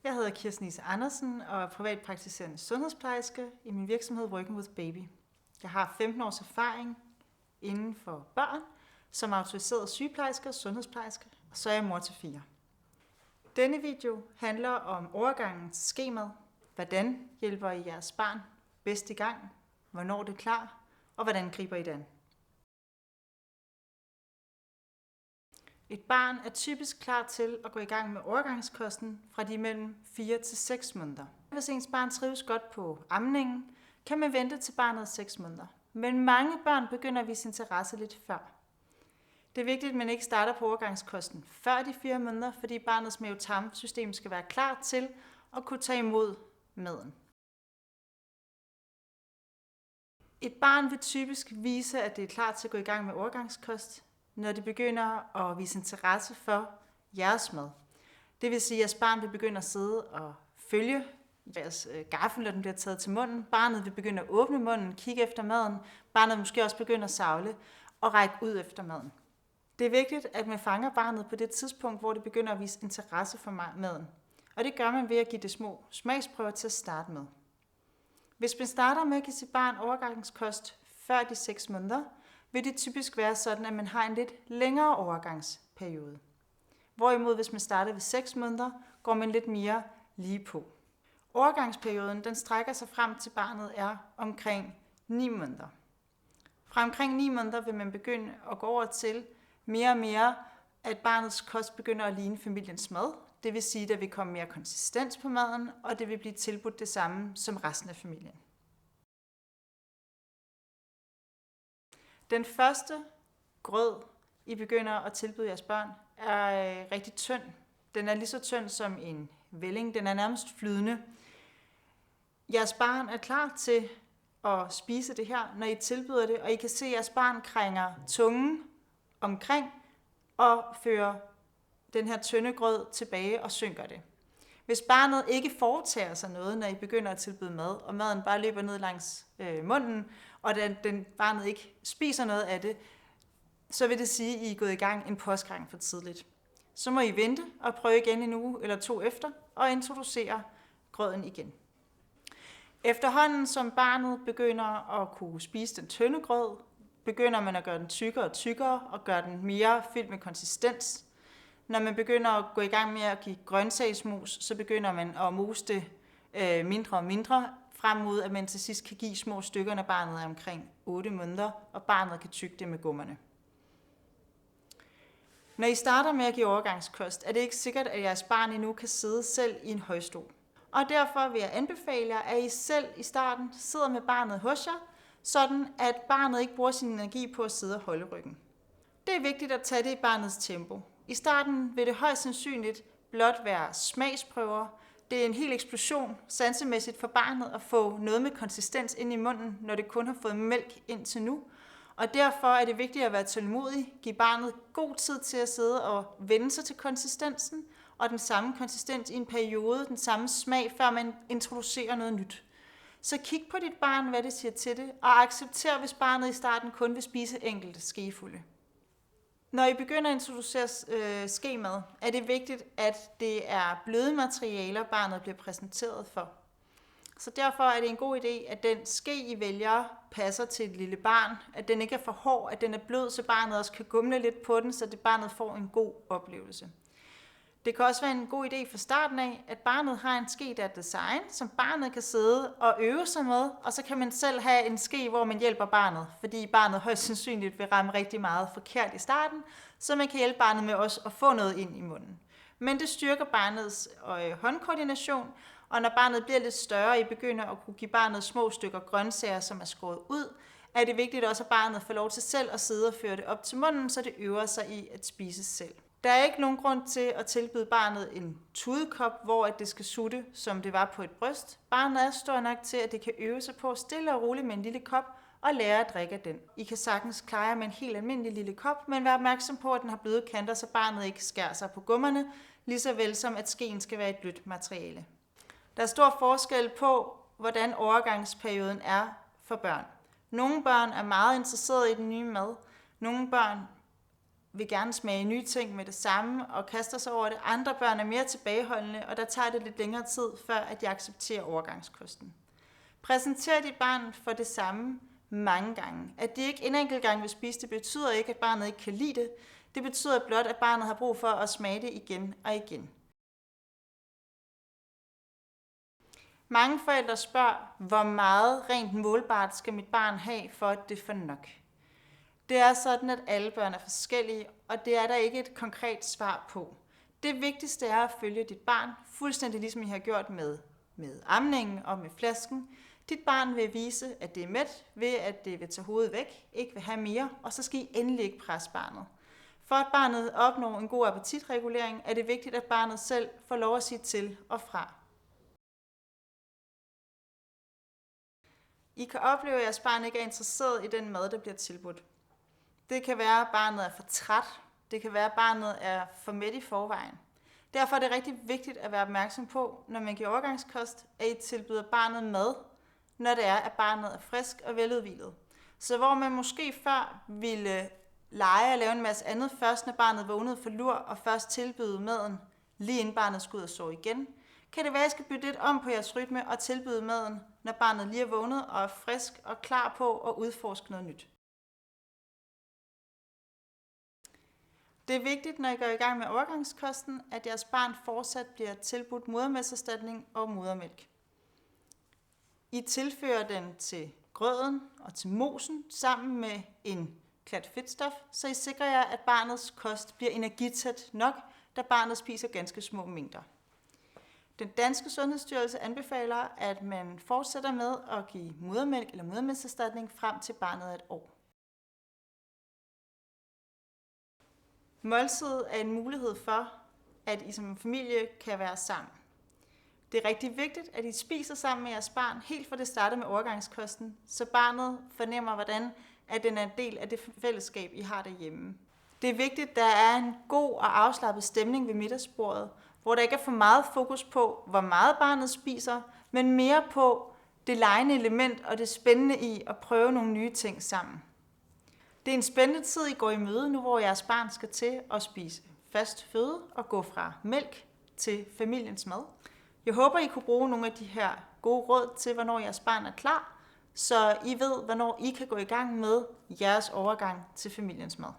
Jeg hedder Kirsten Ise Andersen og er privatpraktiserende sundhedsplejerske i min virksomhed Working with Baby. Jeg har 15 års erfaring inden for børn som autoriseret sygeplejerske og sundhedsplejerske, og så er jeg mor til 4. Denne video handler om overgangen til skemaet. Hvordan hjælper I jeres barn bedst i gang? Hvornår det er klar? Og hvordan griber I det an? Et barn er typisk klar til at gå i gang med overgangskosten fra de mellem 4 til 6 måneder. Hvis ens barn trives godt på amningen, kan man vente til barnet er 6 måneder. Men mange børn begynder at vise interesse lidt før. Det er vigtigt, at man ikke starter på overgangskosten før de 4 måneder, fordi barnets mave-tarm-system skal være klar til at kunne tage imod maden. Et barn vil typisk vise, at det er klar til at gå i gang med overgangskost, når det begynder at vise interesse for jeres mad. Det vil sige, at jeres barn vil begynde at sidde og følge jeres gaffel, når den bliver taget til munden. Barnet vil begynde at åbne munden, kigge efter maden. Barnet vil måske også begynde at savle og række ud efter maden. Det er vigtigt, at man fanger barnet på det tidspunkt, hvor det begynder at vise interesse for maden. Og det gør man ved at give det små smagsprøver til at starte med. Hvis man starter med at give sit barn overgangskost før de 6 måneder, vil det typisk være sådan, at man har en lidt længere overgangsperiode. Hvorimod, hvis man starter ved 6 måneder, går man lidt mere lige på. Overgangsperioden den strækker sig frem til barnet er omkring 9 måneder. Fra omkring 9 måneder vil man begynde at gå over til mere og mere, at barnets kost begynder at ligne familiens mad. Det vil sige, at der vil komme mere konsistens på maden, og det vil blive tilbudt det samme som resten af familien. Den første grød, I begynder at tilbyde jeres børn, er rigtig tynd. Den er lige så tynd som en velling. Den er nærmest flydende. Jeres barn er klar til at spise det her, når I tilbyder det, og I kan se, at jeres barn krænger tungen omkring og fører den her tynde grød tilbage og synker det. Hvis barnet ikke foretager sig noget, når I begynder at tilbyde mad, og maden bare løber ned langs munden, og barnet ikke spiser noget af det, så vil det sige, at I er gået i gang en postgang for tidligt. Så må I vente og prøve igen en uge eller 2 efter, og introducere grøden igen. Efterhånden som barnet begynder at kunne spise den tynde grød, begynder man at gøre den tykkere og tykkere, og gøre den mere fyldt med konsistens. Når man begynder at gå i gang med at give grøntsagsmos, så begynder man at mose det mindre og mindre, frem mod at man til sidst kan give små stykker, når barnet er omkring 8 måneder, og barnet kan tygge det med gummerne. Når I starter med at give overgangskost, er det ikke sikkert, at jeres barn endnu kan sidde selv i en højstol. Og derfor vil jeg anbefale jer, at I selv i starten sidder med barnet hos jer, sådan at barnet ikke bruger sin energi på at sidde og holde ryggen. Det er vigtigt at tage det i barnets tempo. I starten vil det højst sandsynligt blot være smagsprøver. Det er en hel eksplosion sansemæssigt for barnet at få noget med konsistens ind i munden, når det kun har fået mælk indtil nu. Og derfor er det vigtigt at være tålmodig, give barnet god tid til at sidde og vende sig til konsistensen, og den samme konsistens i en periode, den samme smag, før man introducerer noget nyt. Så kig på dit barn, hvad det siger til det, og accepter, hvis barnet i starten kun vil spise enkelte skefulde. Når I begynder at introducere skemad, er det vigtigt, at det er bløde materialer, barnet bliver præsenteret for. Så derfor er det en god idé, at den ske, I vælger, passer til et lille barn. At den ikke er for hård, at den er blød, så barnet også kan gumle lidt på den, så det barnet får en god oplevelse. Det kan også være en god idé fra starten af, at barnet har en ske, der er design, som barnet kan sidde og øve sig med, og så kan man selv have en ske, hvor man hjælper barnet, fordi barnet højst sandsynligt vil ramme rigtig meget forkert i starten, så man kan hjælpe barnet med også at få noget ind i munden. Men det styrker barnets håndkoordination, og når barnet bliver lidt større, og I begynder at kunne give barnet små stykker grøntsager, som er skåret ud, er det vigtigt også, at barnet får lov til selv at sidde og føre det op til munden, så det øver sig i at spise selv. Der er ikke nogen grund til at tilbyde barnet en tudekop, hvor det skal sutte, som det var på et bryst. Barnet er stor nok til, at det kan øve sig på stille og roligt med en lille kop og lære at drikke af den. I kan sagtens klare med en helt almindelig lille kop, men vær opmærksom på, at den har bløde kanter, så barnet ikke skærer sig på gummerne, lige så vel som at skeen skal være et blødt materiale. Der er stor forskel på, hvordan overgangsperioden er for børn. Nogle børn er meget interesserede i den nye mad. Nogle børn vil gerne smage nye ting med det samme og kaster sig over det. Andre børn er mere tilbageholdende, og der tager det lidt længere tid, før at de accepterer overgangskosten. Præsenter dit barn for det samme mange gange. At de ikke en enkelt gang vil spise, det betyder ikke, at barnet ikke kan lide det. Det betyder blot, at barnet har brug for at smage det igen og igen. Mange forældre spørger, hvor meget rent målbart skal mit barn have, for at det får nok. Det er sådan, at alle børn er forskellige, og det er der ikke et konkret svar på. Det vigtigste er at følge dit barn, fuldstændig ligesom I har gjort med amningen og med flasken. Dit barn vil vise, at det er mæt, ved at det vil tage hovedet væk, ikke vil have mere, og så skal I endelig ikke presse barnet. For at barnet opnår en god appetitregulering, er det vigtigt, at barnet selv får lov at sige til og fra. I kan opleve, at jeres barn ikke er interesseret i den mad, der bliver tilbudt. Det kan være, at barnet er for træt. Det kan være, at barnet er for mæt i forvejen. Derfor er det rigtig vigtigt at være opmærksom på, når man giver overgangskost, at I tilbyder barnet mad, når det er, at barnet er frisk og veludhvilet. Så hvor man måske før ville lege og lave en masse andet først, når barnet vågnede for lur, og først tilbyde maden, lige inden barnet skulle ud og sove igen, kan det være, at I skal bytte lidt om på jeres rytme og tilbyde maden, når barnet lige er vågnet og er frisk og klar på at udforske noget nyt. Det er vigtigt, når I går i gang med overgangskosten, at jeres barn fortsat bliver tilbudt modermælkserstatning og modermælk. I tilfører den til grøden og til mosen sammen med en klat fedtstof, så I sikrer jer, at barnets kost bliver energitæt nok, da barnet spiser ganske små mængder. Den danske Sundhedsstyrelse anbefaler, at man fortsætter med at give modermælk eller modermælkserstatning frem til barnet er 1 år. Måltidet er en mulighed for, at I som familie kan være sammen. Det er rigtig vigtigt, at I spiser sammen med jeres barn, helt fra det starter med overgangskosten, så barnet fornemmer, hvordan at den er en del af det fællesskab, I har derhjemme. Det er vigtigt, at der er en god og afslappet stemning ved middagsbordet, hvor der ikke er for meget fokus på, hvor meget barnet spiser, men mere på det legende element og det spændende i at prøve nogle nye ting sammen. Det er en spændende tid, I går i møde nu, hvor jeres barn skal til at spise fast føde og gå fra mælk til familiens mad. Jeg håber, I kunne bruge nogle af de her gode råd til, hvornår jeres barn er klar, så I ved, hvornår I kan gå i gang med jeres overgang til familiens mad.